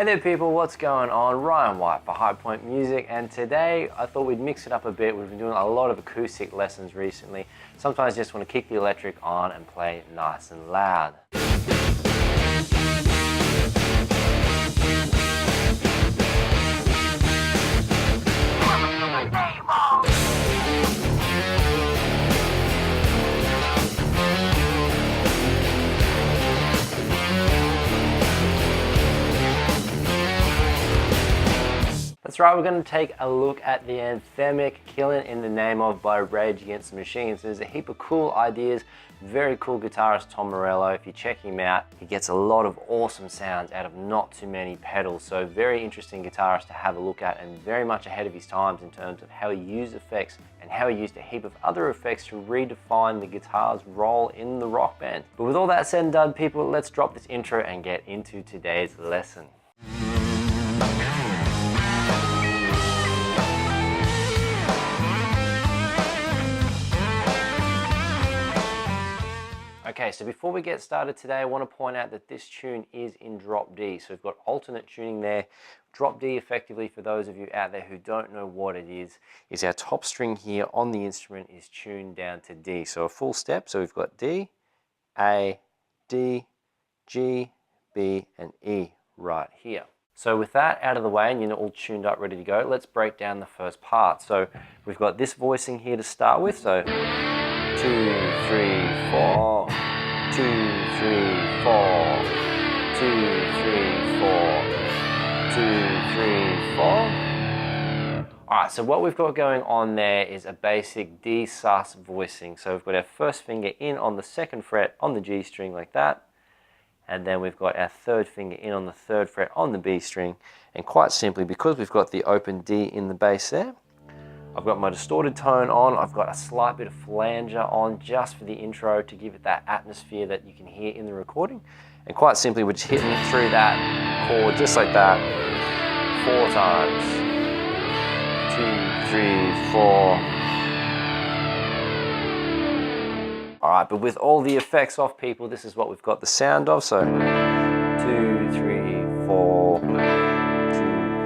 Hey there people, what's going on? Ryan Wyatt for High Point Music, and today I thought we'd mix it up a bit. We've been doing a lot of acoustic lessons recently. Sometimes you just want to kick the electric on and play nice and loud. That's right, we're going to take a look at the anthemic Killing in the Name of by Rage Against the Machine. So there's a heap of cool ideas, very cool guitarist Tom Morello. If you check him out, he gets a lot of awesome sounds out of not too many pedals. So very interesting guitarist to have a look at, and very much ahead of his times in terms of how he used effects and how he used a heap of other effects to redefine the guitar's role in the rock band. But with all that said and done people, let's drop this intro and get into today's lesson. Okay, so before we get started today, I want to point out that this tune is in drop D. So we've got alternate tuning there. Drop D, effectively, for those of you out there who don't know what it is our top string here on the instrument is tuned down to D. So a full step, so we've got D, A, D, G, B, and E right here. So with that out of the way and you're all tuned up, ready to go, let's break down the first part. So we've got this voicing here to start with, so 2, 3, 4, 2, 3, 4, 2, 3, 4, 2, 3, 4. Alright, so what we've got going on there is a basic D sus voicing. So we've got our first finger in on the second fret on the G string like that. And then we've got our third finger in on the third fret on the B string. And quite simply, because we've got the open D in the bass there, I've got my distorted tone on, I've got a slight bit of flanger on just for the intro to give it that atmosphere that you can hear in the recording. And quite simply, we're just hitting through that chord just like that 4 times. 2, 3, 4. Alright, but with all the effects off people, this is what we've got the sound of. So 2, 3, 4, 2,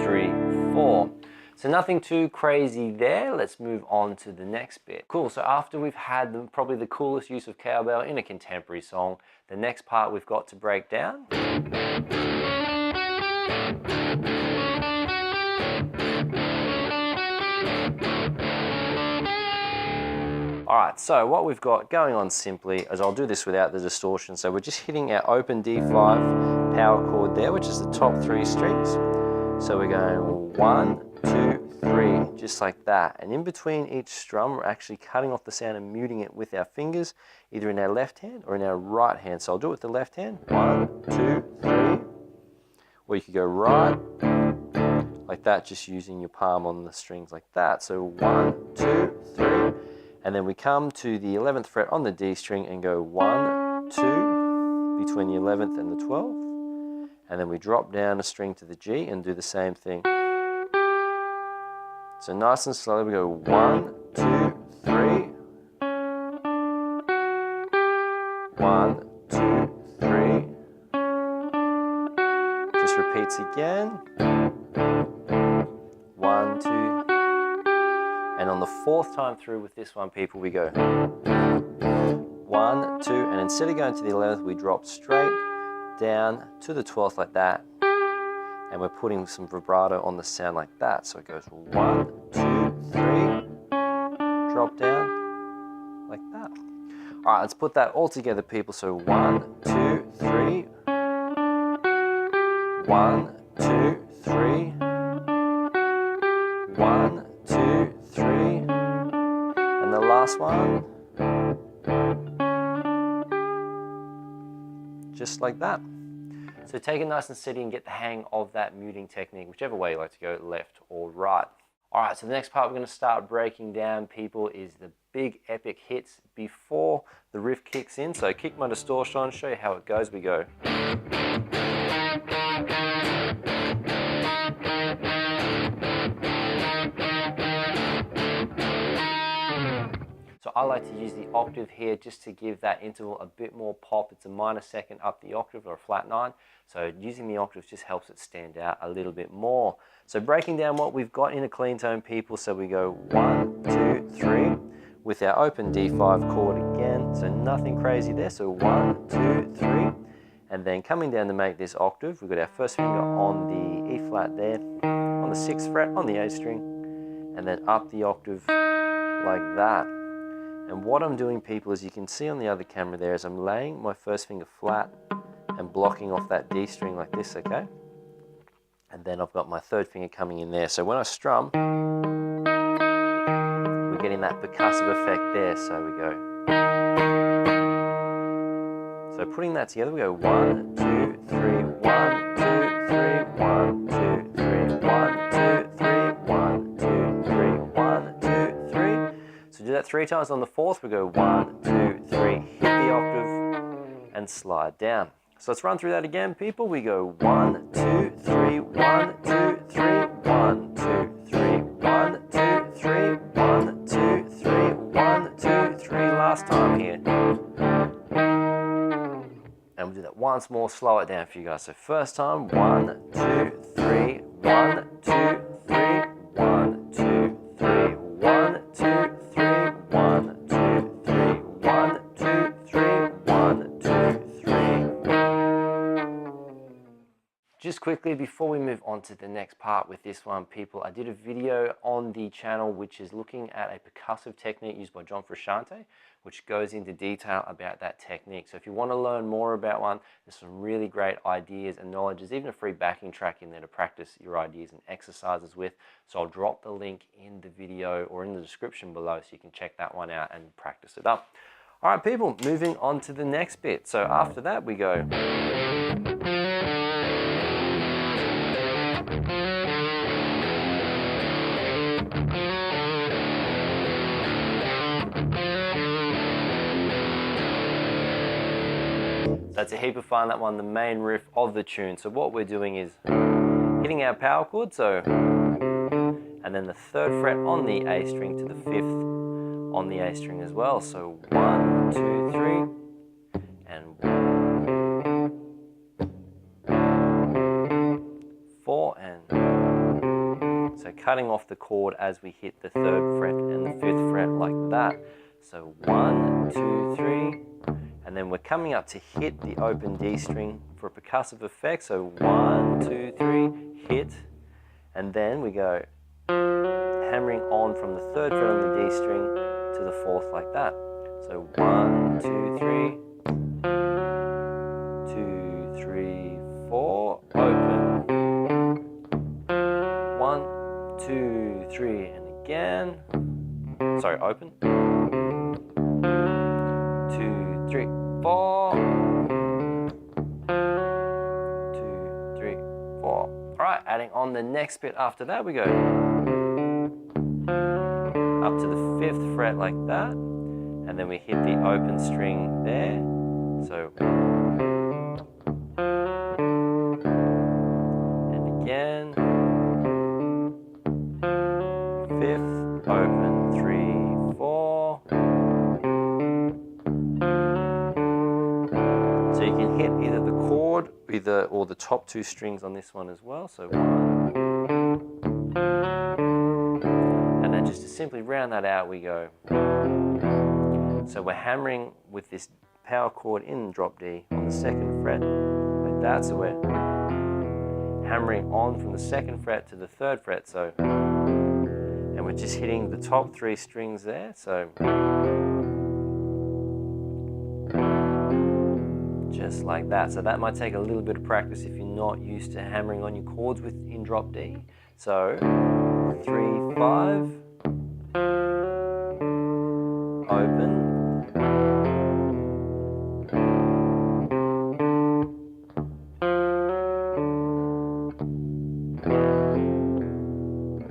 3, 4. So nothing too crazy there. Let's move on to the next bit. Cool, so after we've had probably the coolest use of cowbell in a contemporary song, the next part we've got to break down. Alright, so what we've got going on simply is, I'll do this without the distortion, so we're just hitting our open D5 power chord there, which is the top 3 strings. So we're going 1, 2, 3, just like that. And in between each strum, we're actually cutting off the sound and muting it with our fingers, either in our left hand or in our right hand. So I'll do it with the left hand, 1, 2, 3. Or you could go right, like that, just using your palm on the strings like that. So 1, 2, 3. And then we come to the 11th fret on the D string and go 1, 2, between the 11th and the 12th. And then we drop down a string to the G and do the same thing. So nice and slow, we go 1, 2, 3. 1, 2, 3. Just repeats again. 1, 2. And on the 4th time through with this one, people, we go 1, 2, and instead of going to the 11th, we drop straight down to the 12th like that. And we're putting some vibrato on the sound like that. So it goes 1, 2, 3, drop down like that. All right, let's put that all together, people. So 1, 2, 3, 1, 2, 3, 1, 2, 3, and the last one, just like that. So take it nice and steady and get the hang of that muting technique, whichever way you like to go, left or right. All right, so the next part we're going to start breaking down, people, is the big epic hits before the riff kicks in. So kick my distortion on, show you how it goes. We go. So So I like to use the octave here just to give that interval a bit more pop. It's a minor second up the octave or a flat 9. So using the octaves just helps it stand out a little bit more. So breaking down what we've got in a clean tone, people, so we go 1, 2, 3 with our open D5 chord again. So nothing crazy there. So 1, 2, 3. And then coming down to make this octave, we've got our first finger on the E flat there, on the 6th fret, on the A string, and then up the octave like that. And what I'm doing, people, as you can see on the other camera there, is I'm laying my first finger flat and blocking off that D string like this, okay? And then I've got my third finger coming in there. So when I strum, we're getting that percussive effect there. So we go. So putting that together, we go 1, 2, 3, 1, 2, 3, 1, 2, 3, 1, 2, 3, 1, 2, 3, 1, 2, 3. So do that 3 times on the 4th. We go 1, 2, 3, hit the octave and slide down. So let's run through that again, people. We go 1, 2, 3, 1, 2, 3, 1, 2, 3, 1, 2, 3, 1, 2, 3, 1, 2, 3. Last time here. And we'll do that once more, slow it down for you guys. So first time, 1, 2, 3, 1, 2, 3, 1, 2, 3, 1, 2, 3, 1, 2, 3, 1, 2, 3, 1, 2, 3. Just quickly before we move on to the next part with this one, people, I did a video on the channel which is looking at a percussive technique used by John Frusciante, which goes into detail about that technique. So if you want to learn more about one, there's some really great ideas and knowledge. There's even a free backing track in there to practice your ideas and exercises with. So I'll drop the link in the video or in the description below so you can check that one out and practice it up. All right, people, moving on to the next bit. So after that, we go. That's a heap of fun, that one, the main riff of the tune. So what we're doing is hitting our power chord, so, and then the 3rd fret on the A string to the 5th on the A string as well. So 1, 2, 3, and 4, and so cutting off the chord as we hit the 3rd fret and the 5th fret like that. So 1, 2, 3. And then we're coming up to hit the open D string for a percussive effect. So 1, 2, 3, hit. And then we go hammering on from the 3rd fret on the D string to the 4th like that. So 1, 2, 3, 2, 3, 4, open. 1, 2, 3, and again. Sorry, open. 2, 3, 4. 2, 3, 4. All right, adding on the next bit after that, we go up to the 5th fret like that, and then we hit the open string there. So, and again, 5th, open, 3, 4. So you can hit either the chord, or the top 2 strings on this one as well. So 1. And then just to simply round that out, we go. So we're hammering with this power chord in drop D on the 2nd fret, like that. So we're hammering on from the 2nd fret to the 3rd fret. So, and we're just hitting the top 3 strings there. So. Just like that. So that might take a little bit of practice if you're not used to hammering on your chords in drop D. So 3, 5, open,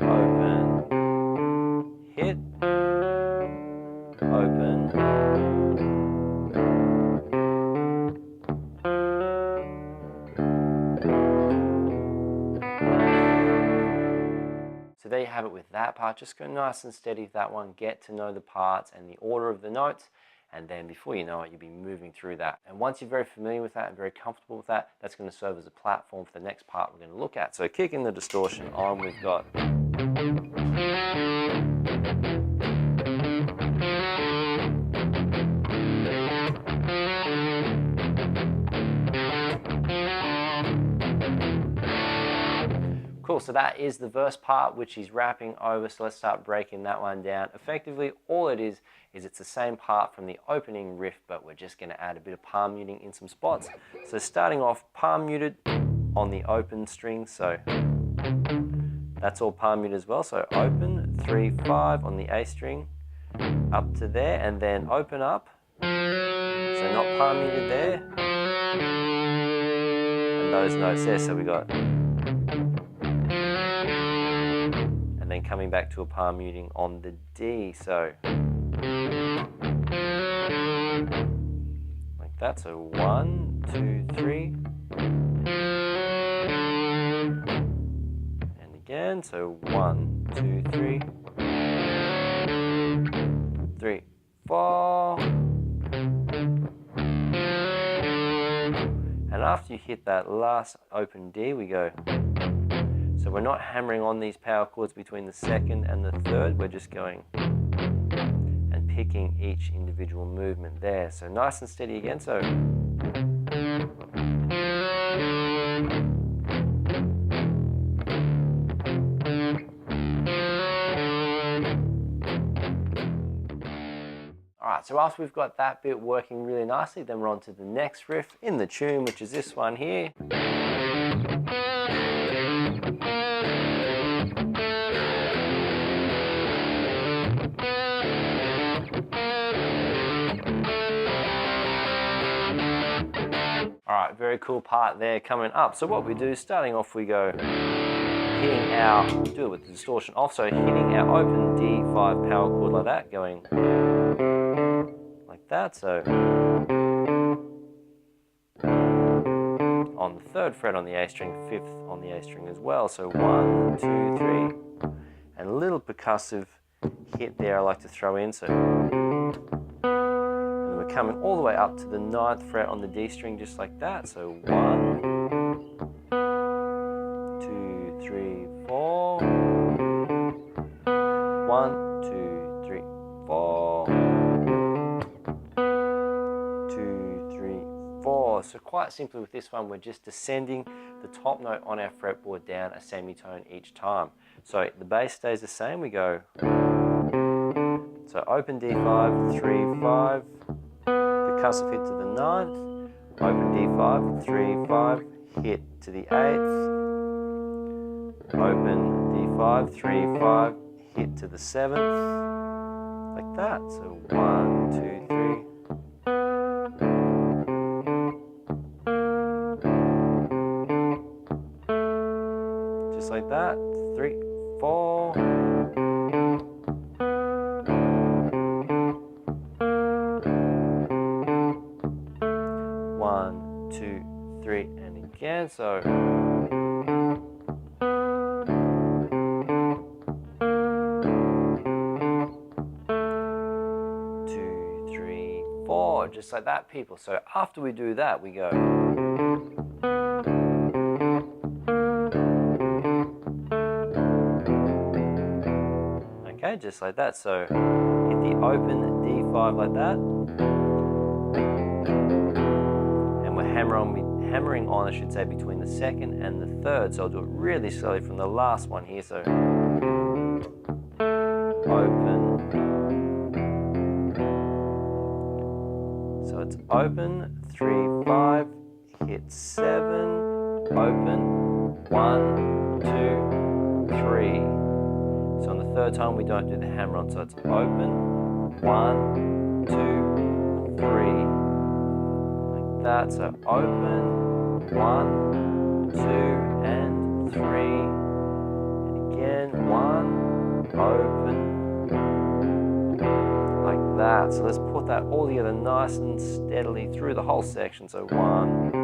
open, hit, open. So there you have it with that part. Just go nice and steady with that one, get to know the parts and the order of the notes, and then before you know it, you'll be moving through that. And once you're very familiar with that and very comfortable with that, that's going to serve as a platform for the next part we're going to look at. So kicking the distortion on, we've got cool, so that is the verse part which he's rapping over, so let's start breaking that one down. Effectively, all it is it's the same part from the opening riff, but we're just going to add a bit of palm muting in some spots. So starting off palm muted on the open string, so that's all palm muted as well. So open, 3, 5 on the A string, up to there, and then open up, so not palm muted there, and those notes there, so we got, and then coming back to a palm muting on the D, so like that, so 1, 2, 3, and again, so 1, 2, 3, 3, 4, and after you hit that last open D, we go. So we're not hammering on these power chords between the second and the third, we're just going and picking each individual movement there. So nice and steady again, so alright, so after we've got that bit working really nicely, then we're on to the next riff in the tune, which is this one here. Alright, very cool part there coming up. So what we do, starting off, we go hitting our, do it with the distortion off, so hitting our open D5 power chord like that, going like that, so on the 3rd fret on the A string, 5th on the A string as well, so 1, 2, 3, and a little percussive hit there I like to throw in, so coming all the way up to the 9th fret on the D string, just like that. So 1, 2, 3, 4. 1, 2, 3, 4. 2, 3, 4. So quite simply with this one, we're just descending the top note on our fretboard down a semitone each time. So the bass stays the same. We go. So open D5, 3, 5. Percussive hit to the 9th, open D5, 3, 5, hit to the 8th, open D5, 3, 5, hit to the 7th, like that, so 1, 2, 3, just like that, 3, 4, 1, 2, 3, and again, so 2, 3, 4, just like that, people. So after we do that, we go. Okay, just like that. So hit the open D5 like that. Hammering on, I should say, between the 2nd and the 3rd. So I'll do it really slowly from the last one here. So open. So it's open, 3, 5, hit 7, open, 1, 2, 3. So on the 3rd time we don't do the hammer on. So it's open, 1, 2, 3. That, so open, 1, 2, and 3, and again, 1, open, like that. So let's put that all together nice and steadily through the whole section. So 1, 2,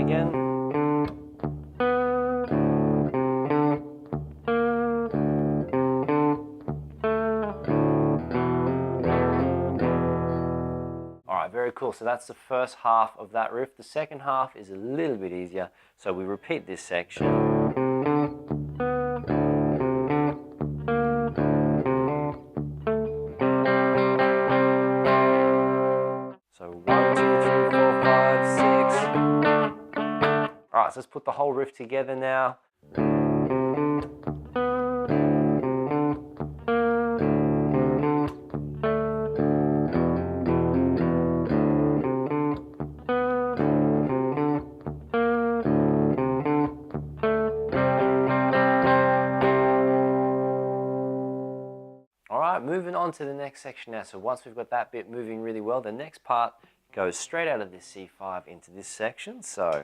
again. Alright, very cool. So that's the first half of that riff. The second half is a little bit easier. So we repeat this section. So 1, 2, 3, 4, 5, 6. Alright, so let's put the whole riff together now. Alright, moving on to the next section now. So once we've got that bit moving really well, the next part goes straight out of this C5 into this section. So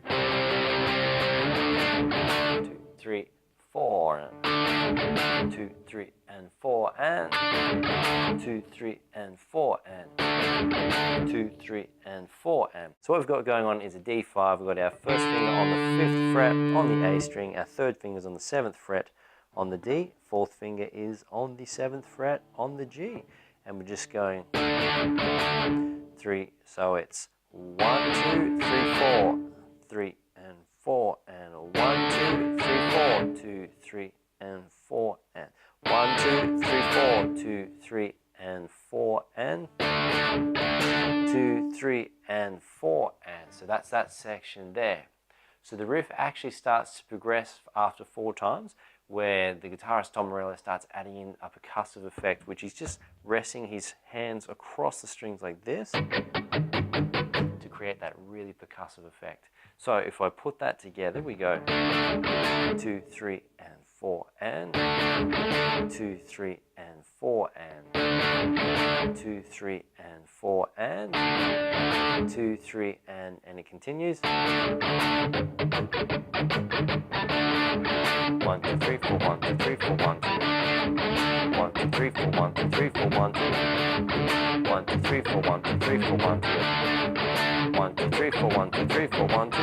2, 3, 4, 2, 3, and 4, and 2, 3, and 4, and 2, 3, and 4, and. So what we've got going on is a D5. We've got our first finger on the 5th fret on the A string, our third finger's on the 7th fret on the D, fourth finger is on the 7th fret on the G, and we're just going 3, so it's 1, 2, 3, 4, 3, and 4, and 1, 2, 3, 4, 2, 3, and 4, and 1, 2, 3, 4, 2, 3, and 4, and 2, 3, and 4, and. So that's that section there. So the riff actually starts to progress after 4 times, where the guitarist Tom Morello starts adding in a percussive effect, which is just resting his hands across the strings like this to create that really percussive effect. So if I put that together, we go 2, 3, and 4, and 2, 3, and 4, and 2, 3, and 4, and 2, 3, and it continues. 1, 2, 3, 4, 1, 2, 3, 4, 1, 2. 1, 2, 3, 4, 1, 2, 3, 4, 1, 2. 1, 2, 3, 4, 1, 2, 3, 4, 1, 2. 1, 2, 3, 4, 1, 2, 3, 4, 1, 2.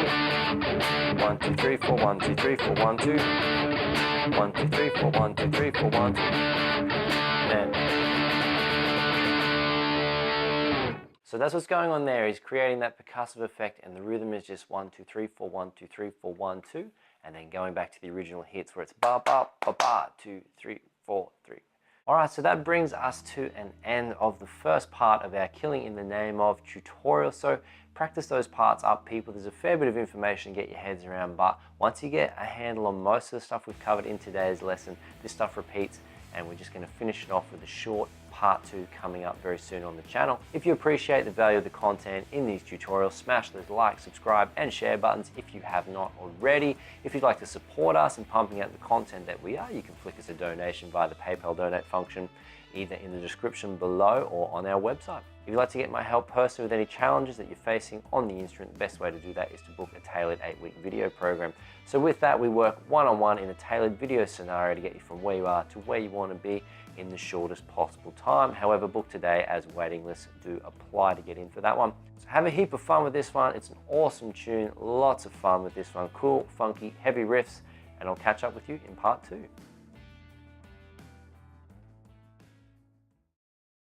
1, 2, 3, 4, 1, 2, 3, 4, 1, 2. 1, 2, 3, 4, 1, 2, 3, 4, 1, 2. And so that's what's going on there. He's creating that percussive effect, and the rhythm is just 1, 2, 3, 4, 1, 2, 3, 4, 1, 2. And then going back to the original hits where it's ba ba ba ba 2, 3, 4, 3. Alright, so that brings us to an end of the first part of our Killing in the Name of tutorial. So practice those parts up, people. There's a fair bit of information to get your heads around, but once you get a handle on most of the stuff we've covered in today's lesson, this stuff repeats, and we're just going to finish it off with a short part 2 coming up very soon on the channel. If you appreciate the value of the content in these tutorials, smash those like, subscribe, and share buttons if you have not already. If you'd like to support us in pumping out the content that we are, you can flick us a donation via the PayPal donate function, either in the description below or on our website. If you'd like to get my help personally with any challenges that you're facing on the instrument, the best way to do that is to book a tailored 8-week video program. So with that, we work one-on-one in a tailored video scenario to get you from where you are to where you want to be in the shortest possible time. However, book today as waiting lists do apply to get in for that one. So have a heap of fun with this one. It's an awesome tune, lots of fun with this one. Cool, funky, heavy riffs, and I'll catch up with you in part 2.